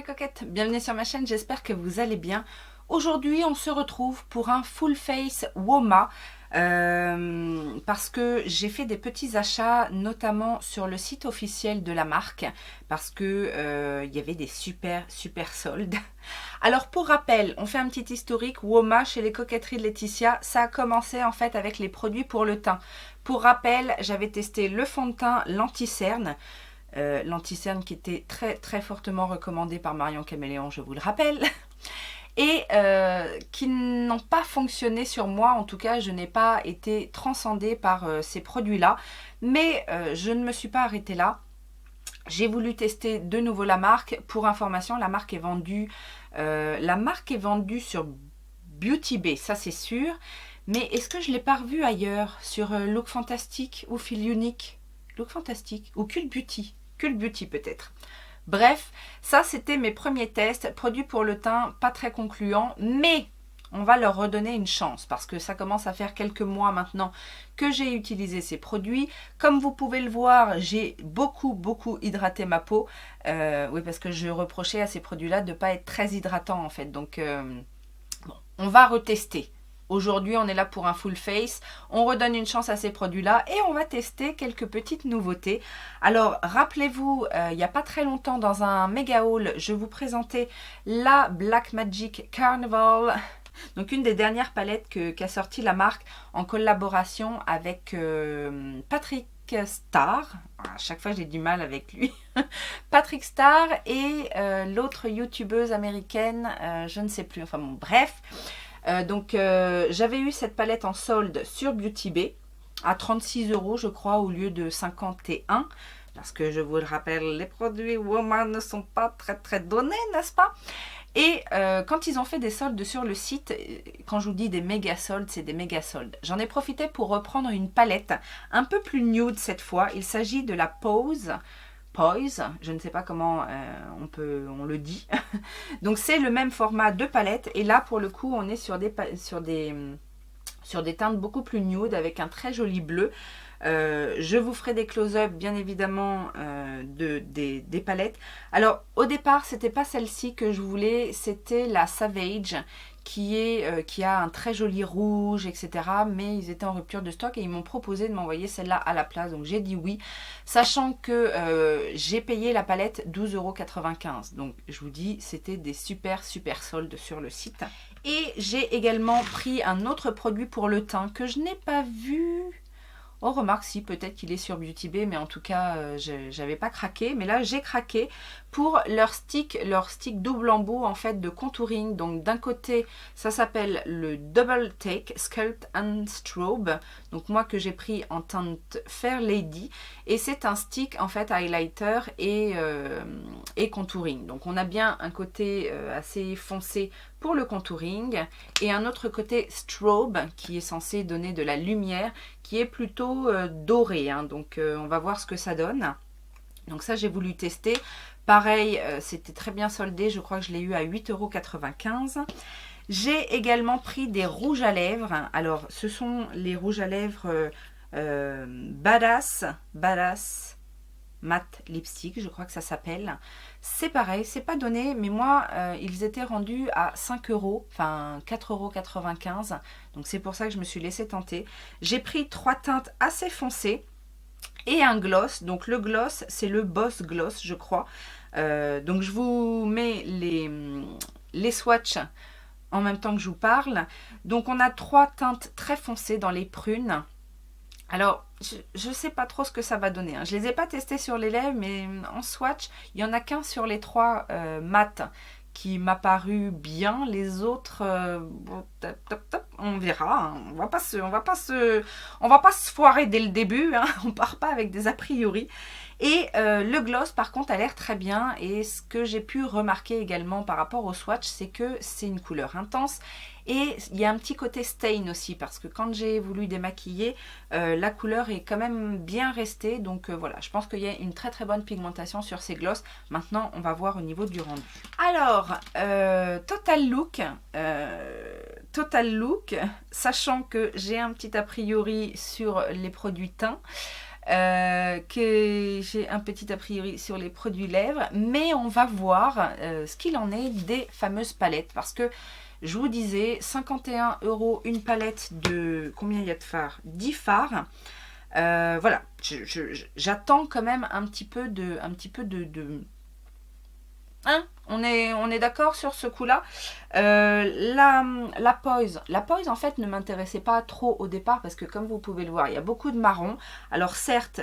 mes coquettes, bienvenue sur ma chaîne, j'espère que vous allez bien. Aujourd'hui on se retrouve pour un full face Woma parce que j'ai fait des petits achats notamment sur le site officiel de la marque parce que il y avait des super soldes. Alors pour rappel, on fait un petit historique. Woma chez les coquetteries de Laetitia, ça a commencé en fait avec les produits pour le teint. Pour rappel, j'avais testé le fond de teint l'anti-cerne. L'anti-cerne qui était très fortement recommandé par Marion Caméléon, je vous le rappelle, et qui n'ont pas fonctionné sur moi. En tout cas, je n'ai pas été transcendée par ces produits-là, mais je ne me suis pas arrêtée là. J'ai voulu tester de nouveau la marque. Pour information, la marque est vendue sur Beauty Bay, ça c'est sûr. Mais est-ce que je ne l'ai pas revue ailleurs sur Look Fantastic ou Feel Unique? Look Fantastic ou Cult Beauty? Cult Beauty peut-être. Bref, ça c'était mes premiers tests. Produits pour le teint, pas très concluants, mais on va leur redonner une chance parce que ça commence à faire quelques mois maintenant que j'ai utilisé ces produits. Comme vous pouvez le voir, j'ai beaucoup hydraté ma peau. Oui, parce que je reprochais à ces produits-là de ne pas être très hydratants en fait. Donc, bon, on va retester. Aujourd'hui, on est là pour un full face. On redonne une chance à ces produits-là et on va tester quelques petites nouveautés. Alors, rappelez-vous, il n'y a pas très longtemps, dans un méga haul, je vous présentais la Black Magic Carnival. Donc, une des dernières palettes qu'a sorti la marque en collaboration avec Patrick Star. À chaque fois, j'ai du mal avec lui. Patrick Star et l'autre youtubeuse américaine, je ne sais plus. Enfin bon, bref. J'avais eu cette palette en solde sur Beauty Bay à 36 € je crois au lieu de 51 parce que je vous le rappelle, les produits Woma ne sont pas très donnés, n'est-ce pas? Et quand ils ont fait des soldes sur le site, quand je vous dis des méga soldes, c'est des méga soldes. J'en ai profité pour reprendre une palette un peu plus nude cette fois. Il s'agit de la Poise, je ne sais pas comment on le dit. Donc c'est le même format de palette et là pour le coup on est sur des teintes beaucoup plus nude avec un très joli bleu. Je vous ferai des close-up bien évidemment des palettes. Alors au départ c'était pas celle-ci que je voulais, c'était la Savage qui a un très joli rouge, etc. Mais ils étaient en rupture de stock et ils m'ont proposé de m'envoyer celle-là à la place. Donc j'ai dit oui, sachant que j'ai payé la palette 12,95 €. Donc je vous dis, c'était des super soldes sur le site. Et j'ai également pris un autre produit pour le teint que je n'ai pas vu. Oh, remarque, si, peut-être qu'il est sur Beauty Bay, mais en tout cas, j'avais pas craqué. Mais là, j'ai craqué pour leur stick double embout, en fait, de contouring. Donc, d'un côté, ça s'appelle le Double Take Sculpt and Strobe. Donc, moi, que j'ai pris en teinte Fair Lady. Et c'est un stick, en fait, highlighter et contouring. Donc, on a bien un côté assez foncé pour le contouring et un autre côté strobe qui est censé donner de la lumière, qui est plutôt doré, hein. Donc on va voir ce que ça donne. Donc ça j'ai voulu tester. Pareil, c'était très bien soldé, je crois que je l'ai eu à 8,95 €. J'ai également pris des rouges à lèvres. Alors ce sont les rouges à lèvres Badass Matte Lipstick, je crois que ça s'appelle. C'est pareil, c'est pas donné, mais moi, ils étaient rendus à 5 €, enfin 4,95 €. Donc c'est pour ça que je me suis laissée tenter. J'ai pris 3 teintes assez foncées et un gloss. Donc le gloss, c'est le Boss Gloss, je crois. Donc je vous mets les swatchs en même temps que je vous parle. Donc on a 3 teintes très foncées dans les prunes. Alors, je ne sais pas trop ce que ça va donner, hein. Je ne les ai pas testés sur les lèvres, mais en swatch, il n'y en a qu'un sur les 3 mat qui m'a paru bien. Les autres, on verra, hein. On va pas se foirer dès le début, hein. On part pas avec des a priori. Et le gloss par contre a l'air très bien, et ce que j'ai pu remarquer également par rapport au swatch, c'est que c'est une couleur intense et il y a un petit côté stain aussi, parce que quand j'ai voulu démaquiller, la couleur est quand même bien restée. Donc voilà, je pense qu'il y a une très bonne pigmentation sur ces gloss. Maintenant on va voir au niveau du rendu. Alors Total Look, sachant que j'ai un petit a priori sur les produits teints. que j'ai un petit a priori sur les produits lèvres, mais on va voir ce qu'il en est des fameuses palettes, parce que je vous disais 51 € une palette de... Combien il y a de fards? 10 fards. Voilà, j'attends quand même un petit peu de... Hein, on est d'accord sur ce coup-là. La Poise en fait ne m'intéressait pas trop au départ parce que comme vous pouvez le voir, il y a beaucoup de marron. Alors certes,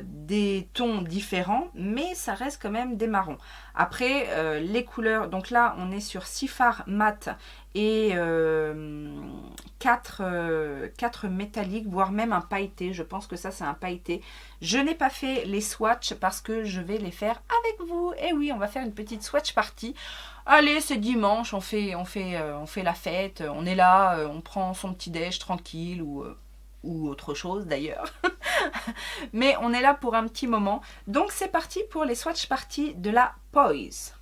des tons différents, mais ça reste quand même des marrons. Après, les couleurs, donc là on est sur 6 fards mat et 4 métalliques, voire même un pailleté. Je pense que ça c'est un pailleté. Je n'ai pas fait les swatchs parce que je vais les faire avec vous. Et oui, on va faire une petite swatch party. Allez, c'est dimanche, on fait la fête, on est là, on prend son petit déj tranquille ou autre chose d'ailleurs. Mais on est là pour un petit moment. Donc c'est parti pour les swatch party de la Poise.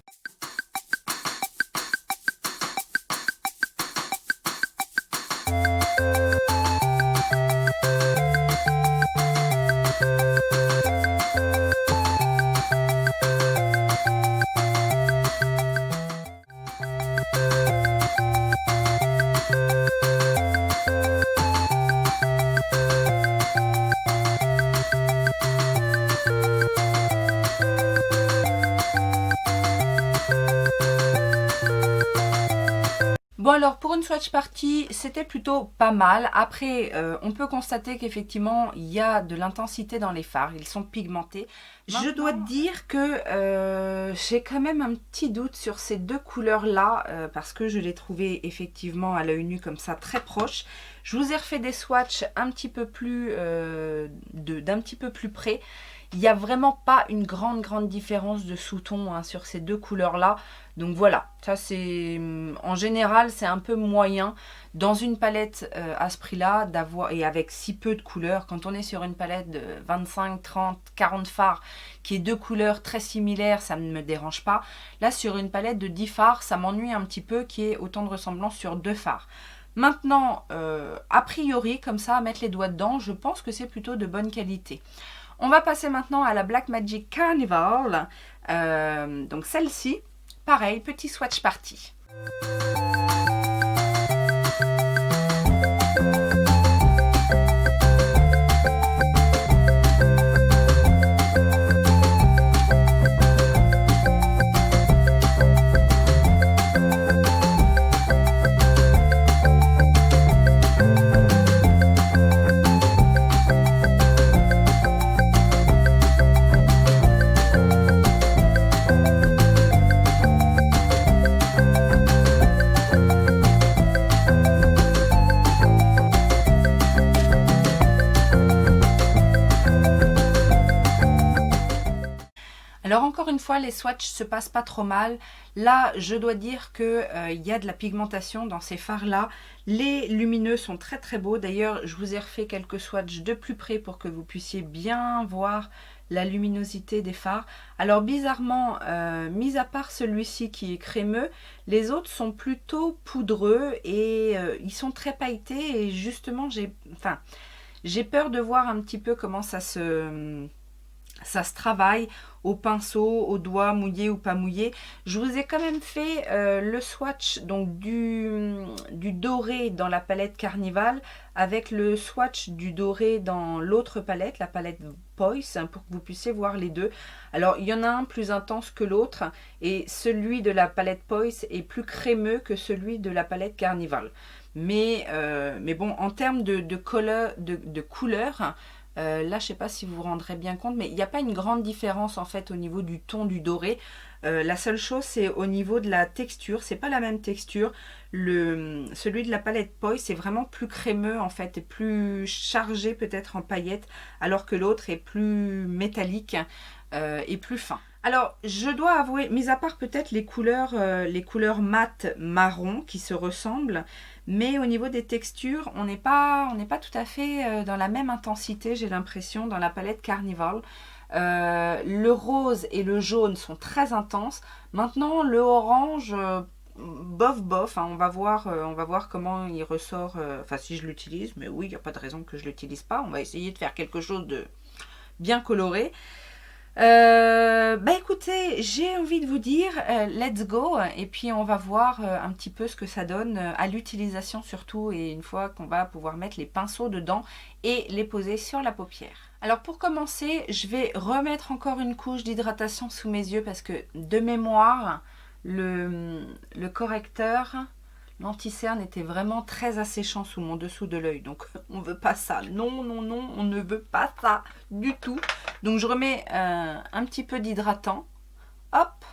Bon alors pour une swatch party c'était plutôt pas mal. Après on peut constater qu'effectivement il y a de l'intensité dans les fards, ils sont pigmentés. Maintenant, je dois dire que j'ai quand même un petit doute sur ces deux couleurs là parce que je les trouvais effectivement à l'œil nu comme ça très proches. Je vous ai refait des swatchs un petit peu plus d'un petit peu plus près. Il n'y a vraiment pas une grande différence de sous-ton hein, sur ces deux couleurs-là. Donc voilà, ça c'est en général c'est un peu moyen dans une palette à ce prix-là d'avoir et avec si peu de couleurs. Quand on est sur une palette de 25, 30, 40 fards qui est deux couleurs très similaires, ça ne me dérange pas. Là sur une palette de 10 fards, ça m'ennuie un petit peu qu'il y ait autant de ressemblance sur deux fards. Maintenant, a priori, comme ça, à mettre les doigts dedans, je pense que c'est plutôt de bonne qualité. On va passer maintenant à la Blackmagic Carnival. Donc celle-ci, pareil, petit swatch party. Alors encore une fois, les swatchs se passent pas trop mal. Là, je dois dire que y a de la pigmentation dans ces fards-là. Les lumineux sont très beaux. D'ailleurs, je vous ai refait quelques swatchs de plus près pour que vous puissiez bien voir la luminosité des fards. Alors bizarrement, mis à part celui-ci qui est crémeux, les autres sont plutôt poudreux et ils sont très pailletés. Et justement, j'ai peur de voir un petit peu comment ça se travaille au pinceau, au doigt, mouillé ou pas mouillé. Je vous ai quand même fait le swatch donc du doré dans la palette Carnival avec le swatch du doré dans l'autre palette, la palette Poise, pour que vous puissiez voir les deux. Alors il y en a un plus intense que l'autre et celui de la palette Poise est plus crémeux que celui de la palette Carnival. Mais bon, en termes de couleur, là, je sais pas si vous vous rendrez bien compte, mais il n'y a pas une grande différence en fait au niveau du ton du doré. La seule chose, c'est au niveau de la texture. C'est pas la même texture. Celui de la palette Poise, c'est vraiment plus crémeux en fait, et plus chargé peut-être en paillettes, alors que l'autre est plus métallique et plus fin. Alors, je dois avouer, mis à part peut-être les couleurs mat marron qui se ressemblent, mais au niveau des textures, on n'est pas tout à fait dans la même intensité, j'ai l'impression, dans la palette Carnival. Le rose et le jaune sont très intenses. Maintenant, le orange, bof, hein, on va voir comment il ressort, enfin si je l'utilise, mais oui, il n'y a pas de raison que je l'utilise pas. On va essayer de faire quelque chose bien coloré. Bah écoutez, j'ai envie de vous dire let's go, et puis on va voir un petit peu ce que ça donne à l'utilisation surtout, et une fois qu'on va pouvoir mettre les pinceaux dedans et les poser sur la paupière. Alors pour commencer, je vais remettre encore une couche d'hydratation sous mes yeux parce que de mémoire, le correcteur, l'anti-cerne était vraiment très asséchant sous mon dessous de l'œil. Donc on ne veut pas ça. Non, non, non, on ne veut pas ça du tout. Donc je remets un petit peu d'hydratant. Hop.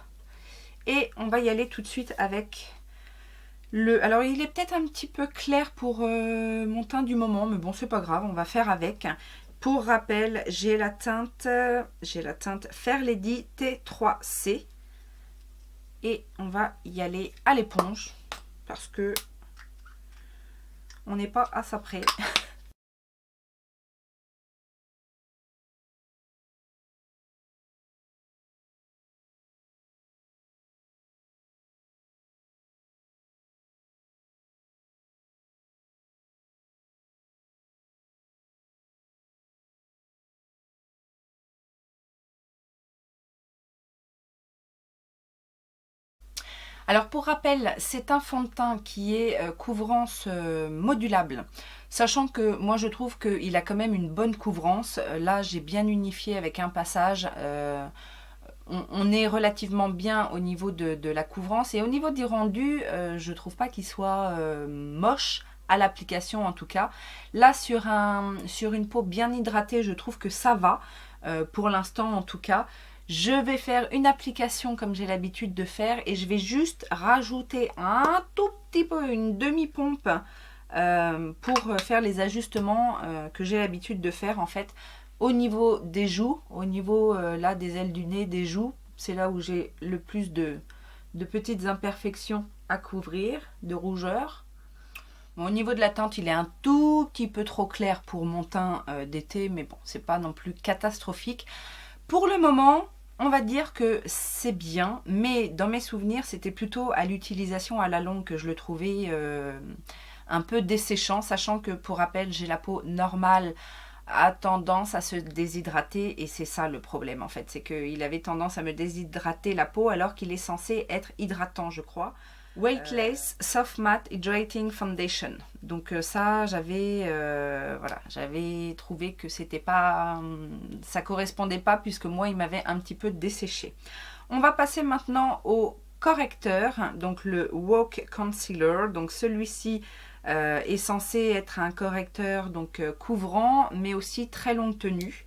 Et on va y aller tout de suite avec le... Alors il est peut-être un petit peu clair pour mon teint du moment. Mais bon, c'est pas grave, on va faire avec. Pour rappel, j'ai la teinte Fair Lady T3C. Et on va y aller à l'éponge. Parce que on n'est pas à ça près. Alors pour rappel, c'est un fond de teint qui est couvrance modulable. Sachant que moi je trouve qu'il a quand même une bonne couvrance. Là j'ai bien unifié avec un passage. On est relativement bien au niveau de la couvrance. Et au niveau des rendus, je trouve pas qu'il soit moche à l'application en tout cas. Là sur une peau bien hydratée, je trouve que ça va. Pour l'instant en tout cas. Je vais faire une application comme j'ai l'habitude de faire et je vais juste rajouter un tout petit peu, une demi-pompe pour faire les ajustements que j'ai l'habitude de faire en fait au niveau des joues, au niveau là des ailes du nez, des joues. C'est là où j'ai le plus de petites imperfections à couvrir, de rougeur. Bon, au niveau de la teinte, il est un tout petit peu trop clair pour mon teint d'été, mais bon, c'est pas non plus catastrophique. Pour le moment, on va dire que c'est bien, mais dans mes souvenirs, c'était plutôt à l'utilisation à la longue que je le trouvais un peu desséchant, sachant que pour rappel, j'ai la peau normale a tendance à se déshydrater et c'est ça le problème en fait, c'est qu'il avait tendance à me déshydrater la peau alors qu'il est censé être hydratant je crois. Weightless Soft Matte Hydrating Foundation. Donc ça, voilà, j'avais trouvé que c'était pas, ça correspondait pas puisque moi il m'avait un petit peu desséché. On va passer maintenant au correcteur, donc le Walk Concealer. Donc celui-ci est censé être un correcteur donc couvrant, mais aussi très longue tenue.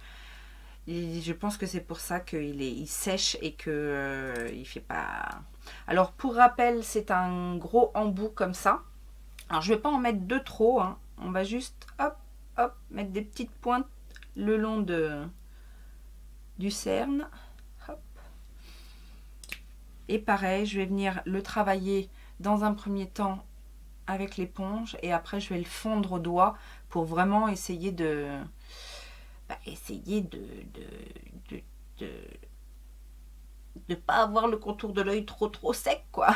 Et je pense que c'est pour ça il sèche et que il fait pas. Alors pour rappel, c'est un gros embout comme ça. Alors je vais pas en mettre de trop, hein. On va juste hop hop mettre des petites pointes le long du cerne. Hop. Et pareil, je vais venir le travailler dans un premier temps avec l'éponge et après je vais le fondre au doigt pour vraiment essayer de de pas avoir le contour de l'œil trop sec quoi.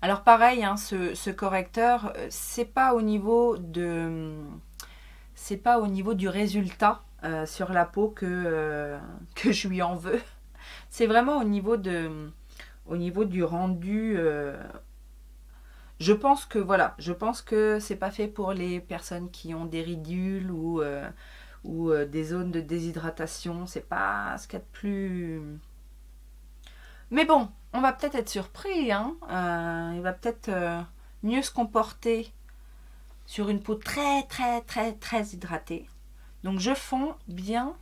Alors pareil, hein, ce correcteur, c'est pas au niveau du résultat sur la peau que je lui en veux. C'est vraiment au niveau du rendu. Je pense que voilà, c'est pas fait pour les personnes qui ont des ridules ou des zones de déshydratation. C'est pas ce qu'il y a de plus. Mais bon, on va peut-être être surpris. Hein. Il va peut-être mieux se comporter sur une peau très hydratée. Donc je fonds bien.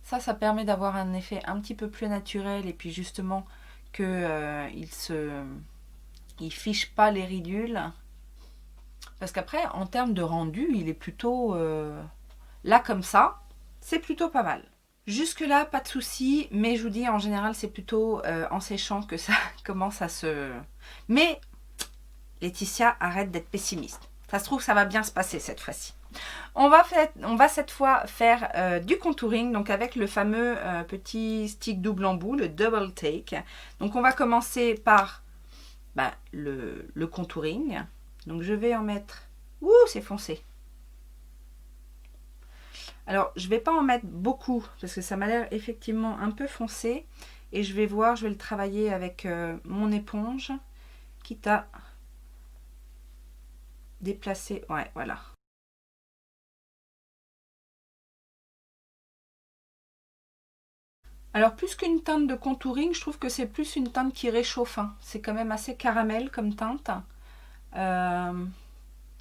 Ça permet d'avoir un effet un petit peu plus naturel et puis justement que il fiche pas les ridules. Parce qu'après, en termes de rendu, il est plutôt là comme ça. C'est plutôt pas mal. Jusque là, pas de souci, mais je vous dis, en général, c'est plutôt en séchant que ça commence à se... Mais Laetitia, arrête d'être pessimiste. Ça se trouve, ça va bien se passer cette fois-ci. On va cette fois faire du contouring, donc avec le fameux petit stick double embout, le double take. Donc on va commencer par le contouring. Donc je vais en mettre Ouh, c'est foncé. Alors, je vais pas en mettre beaucoup parce que ça m'a l'air effectivement un peu foncé. Et je vais voir, je vais le travailler avec mon éponge, quitte à déplacer. Ouais, voilà. Alors, plus qu'une teinte de contouring, je trouve que c'est plus une teinte qui réchauffe. Hein. C'est quand même assez caramel comme teinte.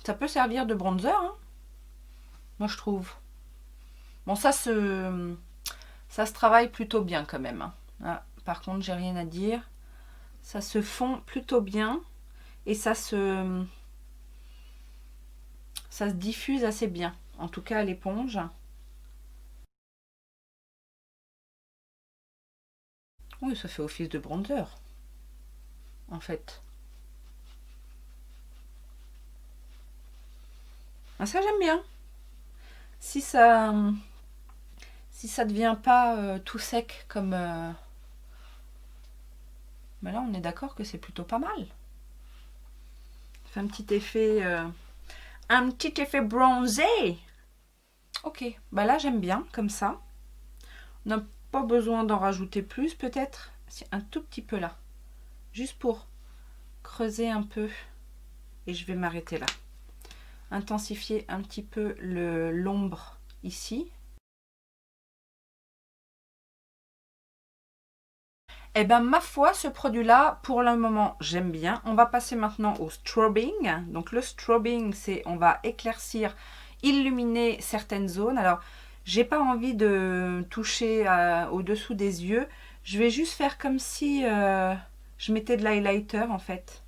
Ça peut servir de bronzer, hein, moi je trouve. Bon, ça se travaille plutôt bien quand même. Hein. Ah, par contre, j'ai rien à dire. Ça se fond plutôt bien et ça se diffuse assez bien. En tout cas à l'éponge. Oui, ça fait office de bronzer, en fait. Ah, ça j'aime bien. Si ça devient pas tout sec comme... Mais là, on est d'accord que c'est plutôt pas mal. Ça fait un petit effet bronzé. Ok, bah là j'aime bien comme ça. On n'a pas besoin d'en rajouter plus, peut-être. C'est un tout petit peu là. Juste pour creuser un peu. Et je vais m'arrêter là. Intensifier un petit peu l'ombre ici. Eh ben ma foi, ce produit-là, pour le moment, j'aime bien. On va passer maintenant au strobing. Donc le strobing, c'est on va éclaircir, illuminer certaines zones. Alors, j'ai pas envie de toucher au-dessous des yeux. Je vais juste faire comme si je mettais de l'highlighter en fait.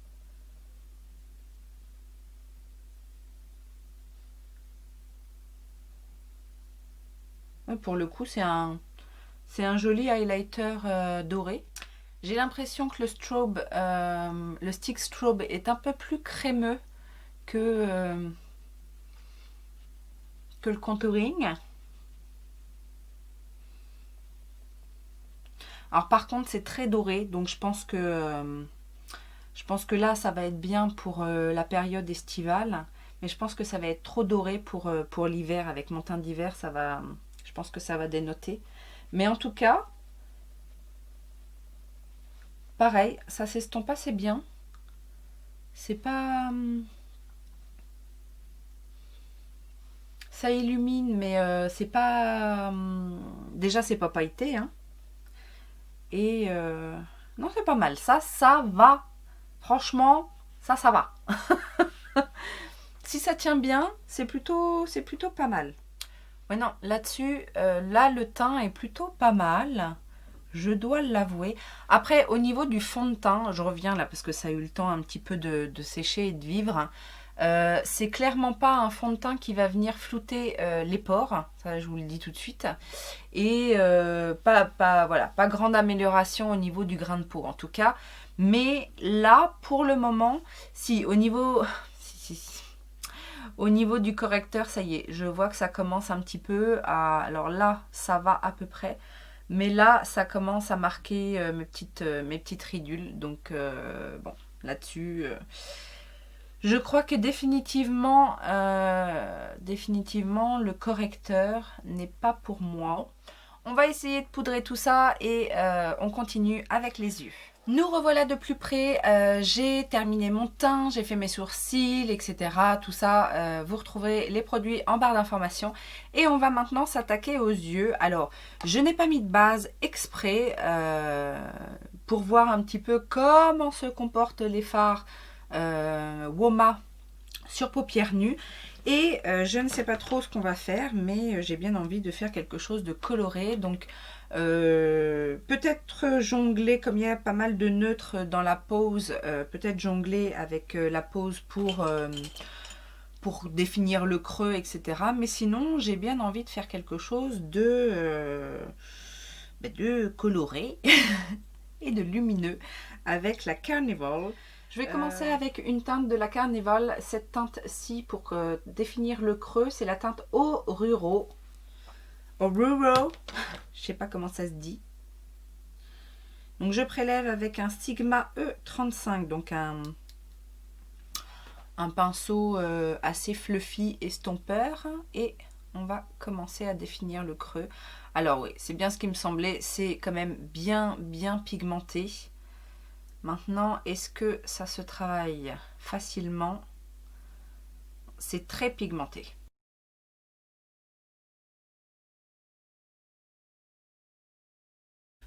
Pour le coup, c'est un joli highlighter doré. J'ai l'impression que le stick strobe est un peu plus crémeux que le contouring. Alors par contre c'est très doré, donc je pense que là ça va être bien pour la période estivale, mais je pense que ça va être trop doré pour l'hiver. Avec mon teint d'hiver, je pense que ça va dénoter. Mais en tout cas, pareil, ça s'estompe assez bien. C'est pas... Ça illumine, mais c'est pas... Déjà, c'est pas pailleté, hein. Et non, c'est pas mal. Ça va. Franchement, ça va. Si ça tient bien, c'est plutôt pas mal. Ouais, non, là-dessus, là, le teint est plutôt pas mal. Je dois l'avouer. Après, au niveau du fond de teint, je reviens là parce que ça a eu le temps un petit peu de sécher et de vivre. C'est clairement pas un fond de teint qui va venir flouter les pores, ça je vous le dis tout de suite. Et voilà, pas grande amélioration au niveau du grain de peau en tout cas. Mais là, pour le moment, si au niveau... Au niveau du correcteur, ça y est, je vois que ça commence un petit peu à... Alors là, ça va à peu près. Mais là, ça commence à marquer mes petites ridules. Donc, bon, là-dessus, je crois que définitivement, le correcteur n'est pas pour moi. On va essayer de poudrer tout ça et on continue avec les yeux. Nous revoilà de plus près, j'ai terminé mon teint, j'ai fait mes sourcils, etc. Tout ça, vous retrouverez les produits en barre d'informations. Et on va maintenant s'attaquer aux yeux. Alors, je n'ai pas mis de base exprès pour voir un petit peu comment se comportent les fards Woma sur paupières nues. Et je ne sais pas trop ce qu'on va faire, mais j'ai bien envie de faire quelque chose de coloré. Donc, peut-être jongler, comme il y a pas mal de neutres dans la pose, peut-être jongler avec la pose pour définir le creux, etc. Mais sinon, j'ai bien envie de faire quelque chose de coloré et de lumineux avec la Carnival. Je vais commencer avec une teinte de la Carnival. Cette teinte-ci, pour définir le creux, c'est la teinte Oruro. Oruro, je sais pas comment ça se dit. Donc je prélève avec un Sigma E35, donc un un pinceau assez fluffy estompeur et on va commencer à définir le creux. Alors oui, c'est bien ce qui me semblait, c'est quand même bien pigmenté. Maintenant, est-ce que ça se travaille facilement? C'est très pigmenté.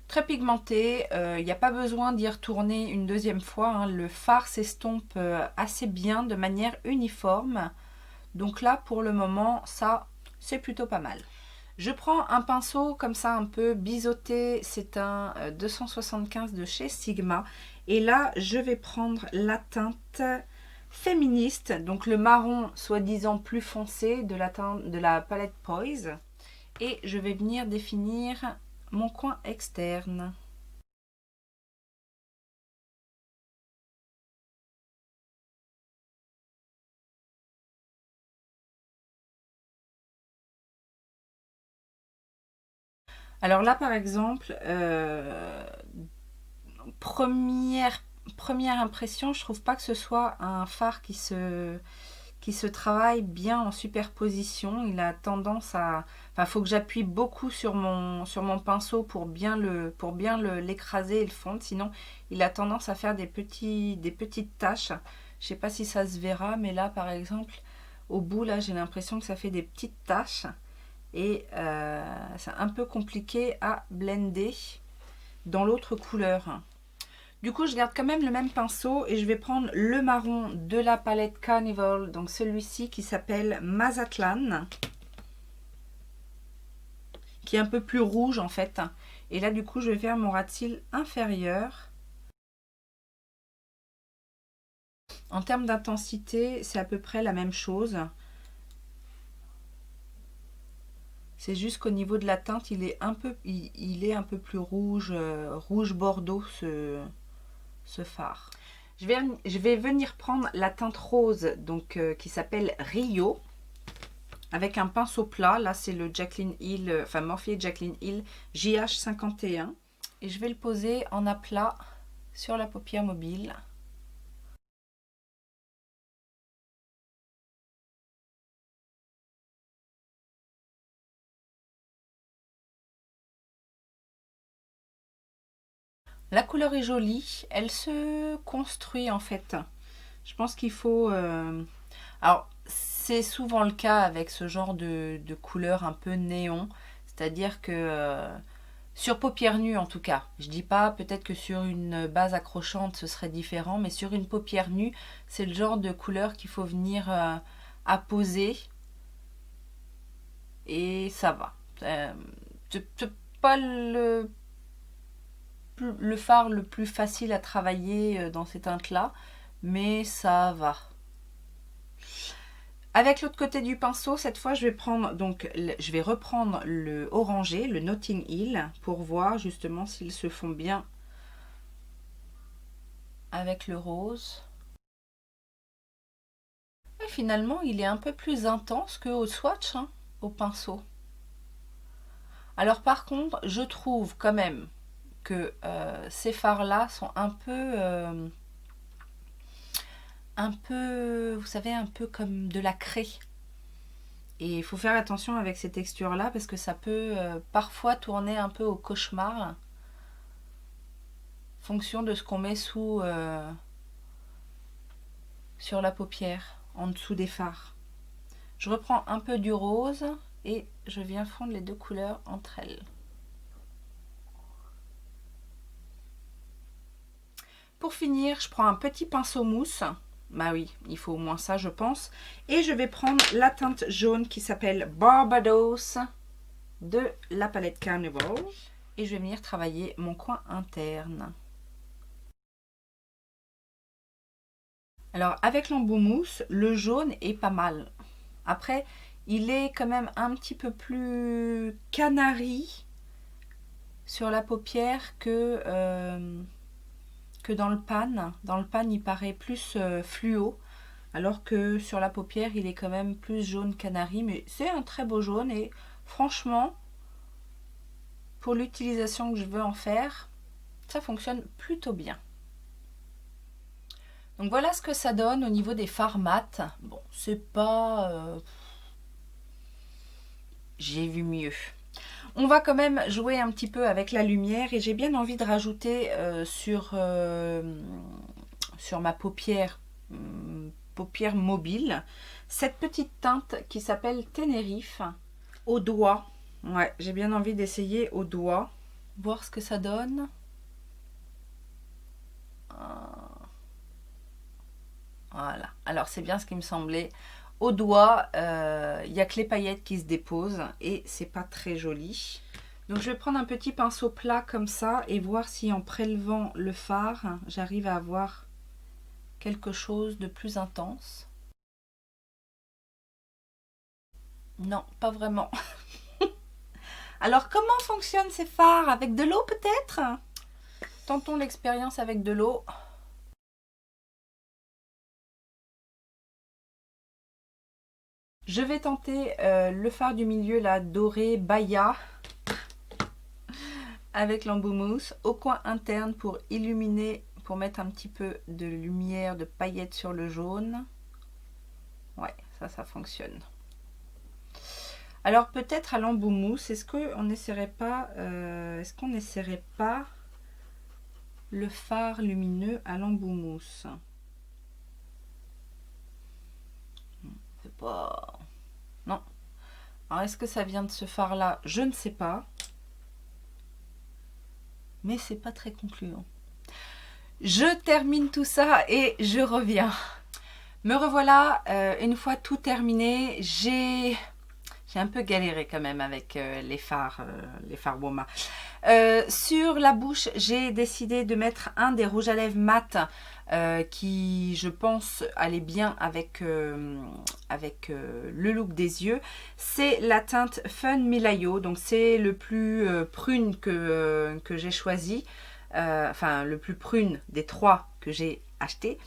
Très pigmenté, il n'y a pas besoin d'y retourner une deuxième fois, hein. Le fard s'estompe assez bien de manière uniforme. Donc là, pour le moment, ça, c'est plutôt pas mal. Je prends un pinceau comme ça un peu biseauté, c'est un 275 de chez Sigma. Et là, je vais prendre la teinte féministe, donc le marron soi-disant plus foncé de la palette Poise. Et je vais venir définir mon coin externe. Alors là, par exemple, première impression, je trouve pas que ce soit un fard qui se travaille bien en superposition. Il a tendance à... Enfin, il faut que j'appuie beaucoup sur mon pinceau pour bien l'écraser et le fondre. Sinon, il a tendance à faire des petites taches. Je sais pas si ça se verra, mais là, par exemple, au bout, là, j'ai l'impression que ça fait des petites taches. Et c'est un peu compliqué à blender dans l'autre couleur. Du coup, je garde quand même le même pinceau et je vais prendre le marron de la palette Carnival, donc celui-ci qui s'appelle Mazatlan, qui est un peu plus rouge en fait. Et là, du coup, je vais faire mon ras de cils inférieur. En termes d'intensité, c'est à peu près la même chose. C'est juste qu'au niveau de la teinte, il est un peu plus rouge, rouge bordeaux ce fard. Je vais venir prendre la teinte rose donc qui s'appelle Rio avec un pinceau plat. Là, c'est le Jaclyn Hill, enfin Morphe Jaclyn Hill JH51 et je vais le poser en aplat sur la paupière mobile. La couleur est jolie, elle se construit en fait. Je pense qu'il faut... Alors, c'est souvent le cas avec ce genre de couleur un peu néon. C'est-à-dire que sur paupière nue en tout cas, je dis pas peut-être que sur une base accrochante ce serait différent, mais sur une paupière nue, c'est le genre de couleur qu'il faut venir apposer et ça va. C'est pas le fard le plus facile à travailler dans ces teintes-là, mais ça va. Avec l'autre côté du pinceau, cette fois, je vais reprendre le orangé, le Notting Hill, pour voir justement s'ils se font bien avec le rose. Et finalement, il est un peu plus intense qu'au swatch, hein, au pinceau. Alors par contre, je trouve quand même que ces fards-là sont un peu, vous savez, un peu comme de la craie. Et il faut faire attention avec ces textures-là parce que ça peut parfois tourner un peu au cauchemar. Fonction de ce qu'on met sur la paupière, en dessous des fards. Je reprends un peu du rose et je viens fondre les deux couleurs entre elles. Pour finir, je prends un petit pinceau mousse. Bah oui, il faut au moins ça, je pense. Et je vais prendre la teinte jaune qui s'appelle Barbados de la palette Carnival. Et je vais venir travailler mon coin interne. Alors, avec l'embout mousse, le jaune est pas mal. Après, il est quand même un petit peu plus canari sur la paupière que dans le pan. Dans le pan, il paraît plus fluo, alors que sur la paupière, il est quand même plus jaune canari. Mais c'est un très beau jaune et franchement, pour l'utilisation que je veux en faire, ça fonctionne plutôt bien. Donc voilà ce que ça donne au niveau des fards mat. Bon, c'est pas... j'ai vu mieux. On va quand même jouer un petit peu avec la lumière et j'ai bien envie de rajouter sur ma paupière, paupière mobile, cette petite teinte qui s'appelle Tenerife au doigt. Ouais, j'ai bien envie d'essayer au doigt, voir ce que ça donne. Voilà, alors c'est bien ce qui me semblait. Au doigt, il n'y a que les paillettes qui se déposent et c'est pas très joli. Donc je vais prendre un petit pinceau plat comme ça et voir si en prélevant le fard, j'arrive à avoir quelque chose de plus intense. Non, pas vraiment. Alors comment fonctionnent ces fards? Avec de l'eau peut-être? Tentons l'expérience avec de l'eau. Je vais tenter le fard du milieu, là, doré, Baya, avec l'embout mousse, au coin interne pour illuminer, pour mettre un petit peu de lumière, de paillettes sur le jaune. Ouais, ça fonctionne. Alors peut-être à l'embout mousse, est-ce qu'on n'essaierait pas, le fard lumineux à l'embout mousse? C'est pas... Non. Alors est-ce que ça vient de ce fard là? Je ne sais pas. Mais c'est pas très concluant. Je termine tout ça et je reviens. Me revoilà, une fois tout terminé. J'ai un peu galéré quand même avec les fards Woma. Sur la bouche, j'ai décidé de mettre un des rouges à lèvres mat qui, je pense, allait bien avec, le look des yeux. C'est la teinte Fun Milayo, donc c'est le plus prune que j'ai choisi. Enfin, le plus prune des trois que j'ai acheté.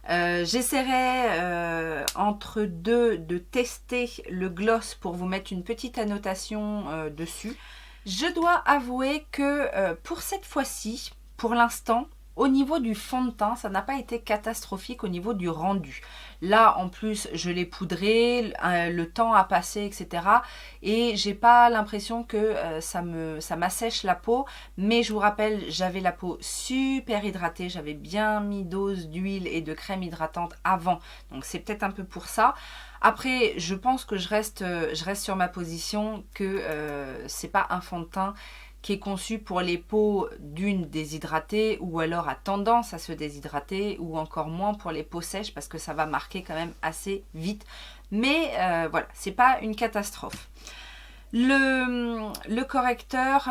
J'essaierai entre deux de tester le gloss pour vous mettre une petite annotation dessus. Je dois avouer que pour cette fois-ci, pour l'instant, au niveau du fond de teint, ça n'a pas été catastrophique au niveau du rendu. Là, en plus, je l'ai poudré, le temps a passé, etc. Et j'ai pas l'impression que ça m'assèche la peau. Mais je vous rappelle, j'avais la peau super hydratée. J'avais bien mis dose d'huile et de crème hydratante avant. Donc c'est peut-être un peu pour ça. Après, je pense que je reste sur ma position que c'est pas un fond de teint qui est conçu pour les peaux d'une déshydratée ou alors à tendance à se déshydrater ou encore moins pour les peaux sèches parce que ça va marquer quand même assez vite. Mais voilà, c'est pas une catastrophe. Le correcteur,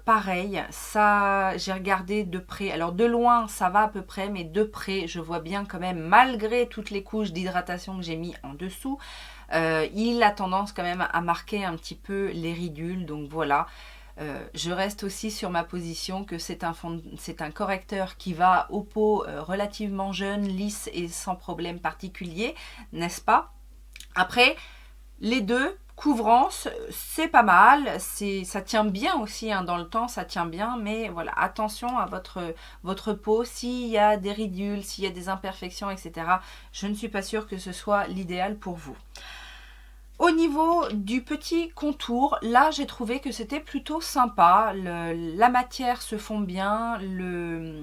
pareil, ça j'ai regardé de près. Alors de loin ça va à peu près, mais de près je vois bien quand même, malgré toutes les couches d'hydratation que j'ai mis en dessous, il a tendance quand même à marquer un petit peu les ridules. Donc voilà. Je reste aussi sur ma position que c'est un correcteur qui va aux peaux relativement jeunes, lisses et sans problème particulier, n'est-ce pas? Après, les deux, couvrance, c'est pas mal, ça tient bien aussi hein, dans le temps, ça tient bien, mais voilà, attention à votre peau, s'il y a des ridules, s'il y a des imperfections, etc. Je ne suis pas sûre que ce soit l'idéal pour vous. Au niveau du petit contour, là j'ai trouvé que c'était plutôt sympa, la matière se fond bien, le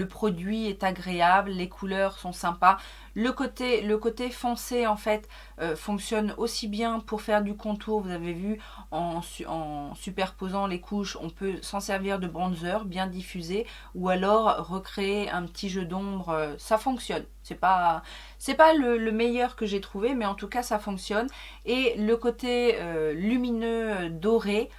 produit est agréable, les couleurs sont sympas. Le côté foncé en fait fonctionne aussi bien pour faire du contour, vous avez vu, en superposant les couches, on peut s'en servir de bronzer bien diffusé ou alors recréer un petit jeu d'ombre, ça fonctionne. C'est pas le meilleur que j'ai trouvé, mais en tout cas ça fonctionne. Et le côté lumineux doré,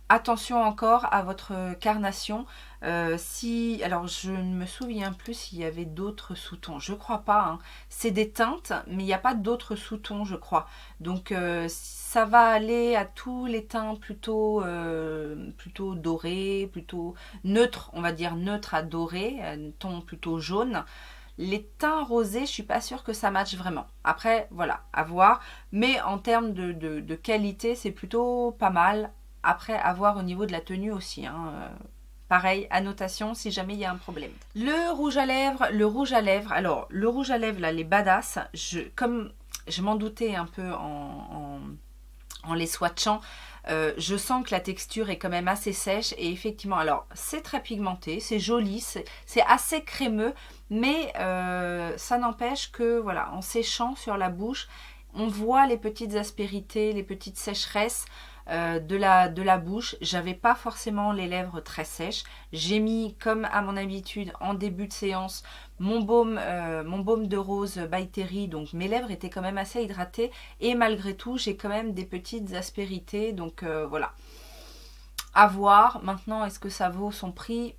attention encore à votre carnation. Alors je ne me souviens plus s'il y avait d'autres sous-tons, je crois pas hein. C'est des teintes mais il n'y a pas d'autres sous-tons je crois, donc ça va aller à tous les teints plutôt dorés, plutôt neutres, on va dire neutre à doré, un ton plutôt jaune. Les teints rosés, je suis pas sûre que ça matche vraiment. Après, voilà, à voir. Mais en termes de qualité, c'est plutôt pas mal. Après, à voir au niveau de la tenue aussi. Hein. pareil, annotation si jamais il y a un problème. Le rouge à lèvres, alors le rouge à lèvres là, les badass, comme je m'en doutais un peu en les swatchant, je sens que la texture est quand même assez sèche et effectivement, alors c'est très pigmenté, c'est joli, c'est assez crémeux, mais ça n'empêche que voilà, en séchant sur la bouche, on voit les petites aspérités, les petites sécheresses de la bouche. J'avais pas forcément les lèvres très sèches. J'ai mis, comme à mon habitude, en début de séance, mon baume de rose by Terry. Donc mes lèvres étaient quand même assez hydratées. Et malgré tout, j'ai quand même des petites aspérités. Donc voilà. À voir. Maintenant, est-ce que ça vaut son prix?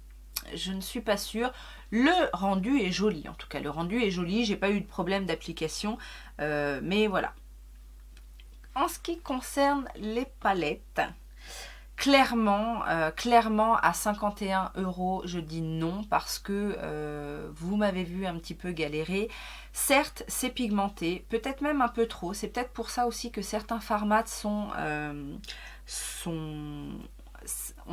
Je ne suis pas sûre. Le rendu est joli. En tout cas, le rendu est joli. J'ai pas eu de problème d'application. Mais voilà. En ce qui concerne les palettes, clairement à 51 €, je dis non parce que vous m'avez vu un petit peu galérer. Certes, c'est pigmenté, peut-être même un peu trop. C'est peut-être pour ça aussi que certains formats ont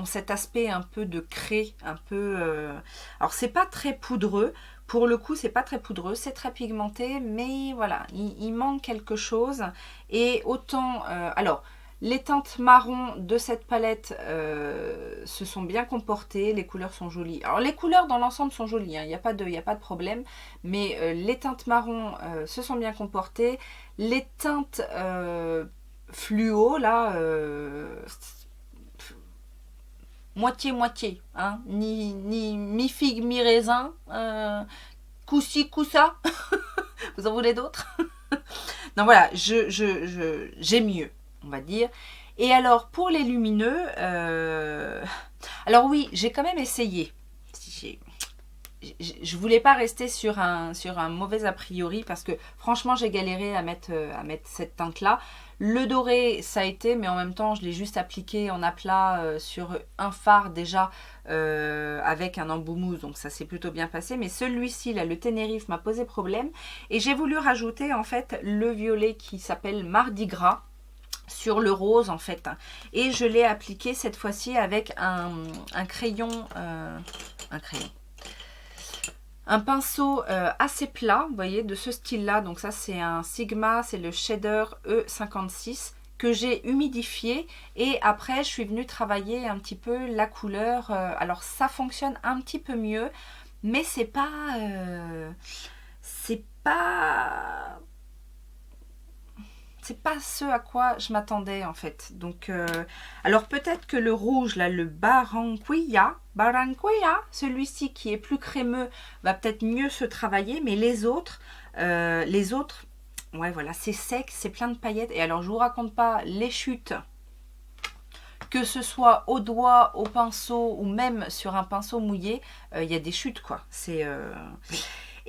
cet aspect un peu de craie, un peu... Alors, c'est pas très poudreux. Pour le coup, c'est pas très poudreux, c'est très pigmenté, mais voilà, il manque quelque chose. Et autant... alors, les teintes marron de cette palette se sont bien comportées, les couleurs sont jolies. Alors, les couleurs dans l'ensemble sont jolies, hein, il n'y a pas de problème. Mais les teintes marron se sont bien comportées. Les teintes fluo, là... moitié-moitié, hein, ni mi-figue, mi-raisin, coup-ci, coup-ça, vous en voulez d'autres? Donc voilà, j'ai mieux, on va dire. Et alors, pour les lumineux, alors oui, j'ai quand même essayé. Je voulais pas rester sur un mauvais a priori parce que franchement j'ai galéré à mettre cette teinte là. Le doré ça a été, mais en même temps je l'ai juste appliqué en aplat sur un fard déjà avec un embout mousse, donc ça s'est plutôt bien passé. Mais celui-ci là, le Tenerife, m'a posé problème et j'ai voulu rajouter en fait le violet qui s'appelle Mardi Gras sur le rose en fait, et je l'ai appliqué cette fois-ci avec un crayon, un pinceau assez plat, vous voyez, de ce style-là. Donc ça, c'est un Sigma, c'est le shader E56 que j'ai humidifié. Et après, je suis venue travailler un petit peu la couleur. Alors, ça fonctionne un petit peu mieux, mais c'est pas... c'est pas ce à quoi je m'attendais en fait. Donc, alors peut-être que le rouge, là, le Barranquilla, celui-ci qui est plus crémeux, va peut-être mieux se travailler, mais les autres, ouais, voilà, c'est sec, c'est plein de paillettes. Et alors, je vous raconte pas les chutes, que ce soit au doigt, au pinceau ou même sur un pinceau mouillé, il y a des chutes, quoi. C'est...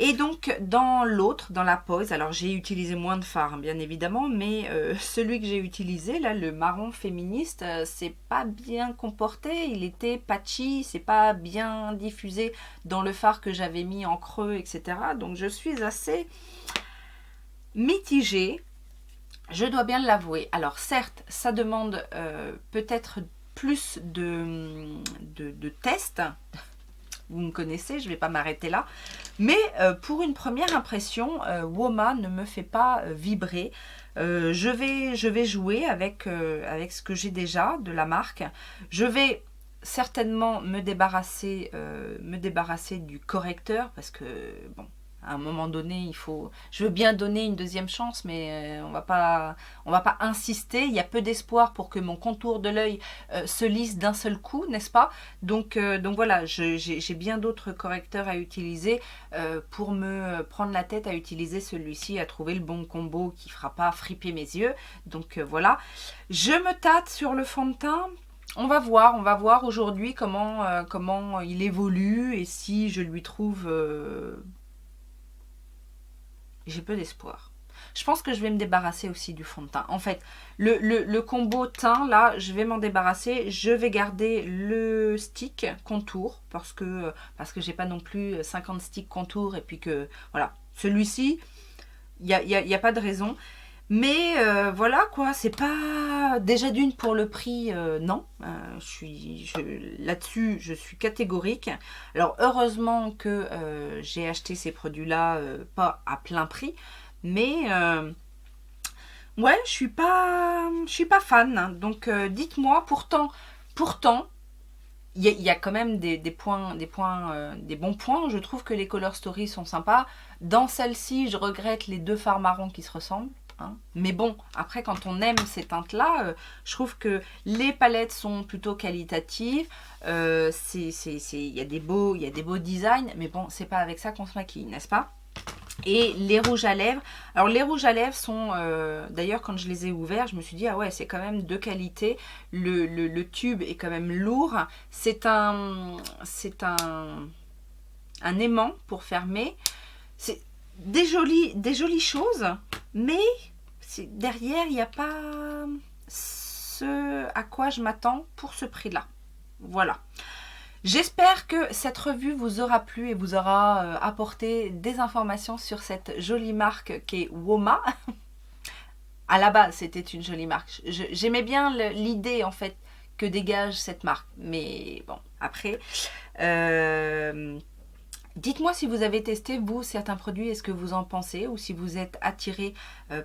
Et donc, dans l'autre, dans la pose, alors j'ai utilisé moins de fard, hein, bien évidemment, mais celui que j'ai utilisé, là, le marron féministe, c'est pas bien comporté, il était patchy, c'est pas bien diffusé dans le fard que j'avais mis en creux, etc. Donc, je suis assez mitigée, je dois bien l'avouer. Alors, certes, ça demande peut-être plus de tests. Vous me connaissez, je ne vais pas m'arrêter là. Mais pour une première impression, Woma ne me fait pas vibrer. Je vais jouer avec ce que j'ai déjà de la marque. Je vais certainement me débarrasser du correcteur parce que, bon, à un moment donné, il faut... Je veux bien donner une deuxième chance, mais on va pas insister. Il y a peu d'espoir pour que mon contour de l'œil se lisse d'un seul coup, n'est-ce pas? Donc voilà, j'ai bien d'autres correcteurs à utiliser pour me prendre la tête à utiliser celui-ci, à trouver le bon combo qui ne fera pas friper mes yeux. Donc voilà, je me tâte sur le fond de teint. On va voir aujourd'hui comment il évolue et si je lui trouve... J'ai peu d'espoir. Je pense que je vais me débarrasser aussi du fond de teint. En fait, le combo teint, là, je vais m'en débarrasser. Je vais garder le stick contour parce que j'ai pas non plus 50 sticks contour et puis que, voilà. Celui-ci, il n'y a pas de raison. Mais voilà quoi, c'est pas... Déjà d'une pour le prix, non. Là-dessus, je suis catégorique. Alors heureusement que j'ai acheté ces produits-là pas à plein prix. Mais ouais, je suis pas fan, hein. Donc dites-moi, pourtant, il y a quand même des bons points. Je trouve que les Color Story sont sympas. Dans celle-ci, je regrette les deux fards marrons qui se ressemblent, hein. Mais bon, après, quand on aime ces teintes-là, je trouve que les palettes sont plutôt qualitatives. Il y a des beaux designs, mais bon, c'est pas avec ça qu'on se maquille, n'est-ce pas? Et les rouges à lèvres. Alors les rouges à lèvres sont, d'ailleurs quand je les ai ouverts, je me suis dit, ah ouais, c'est quand même de qualité. Le tube est quand même lourd. C'est un aimant pour fermer. C'est des jolies choses, mais derrière, il n'y a pas ce à quoi je m'attends pour ce prix-là. Voilà. J'espère que cette revue vous aura plu et vous aura apporté des informations sur cette jolie marque qui est Woma. À la base, c'était une jolie marque. J'aimais bien l'idée en fait que dégage cette marque. Mais bon, après, dites-moi si vous avez testé, vous, certains produits, est-ce que vous en pensez ou si vous êtes attiré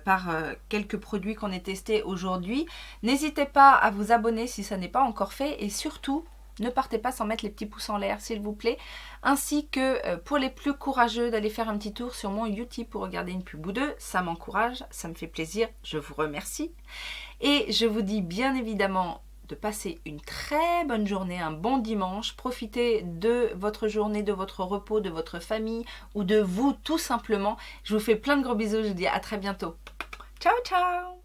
par quelques produits qu'on a testés aujourd'hui. N'hésitez pas à vous abonner si ça n'est pas encore fait et surtout, ne partez pas sans mettre les petits pouces en l'air, s'il vous plaît. Ainsi que pour les plus courageux, d'aller faire un petit tour sur mon YouTube pour regarder une pub ou deux. Ça m'encourage, ça me fait plaisir, je vous remercie. Et je vous dis bien évidemment de passer une très bonne journée, un bon dimanche. Profitez de votre journée, de votre repos, de votre famille ou de vous tout simplement. Je vous fais plein de gros bisous, je vous dis à très bientôt. Ciao, ciao!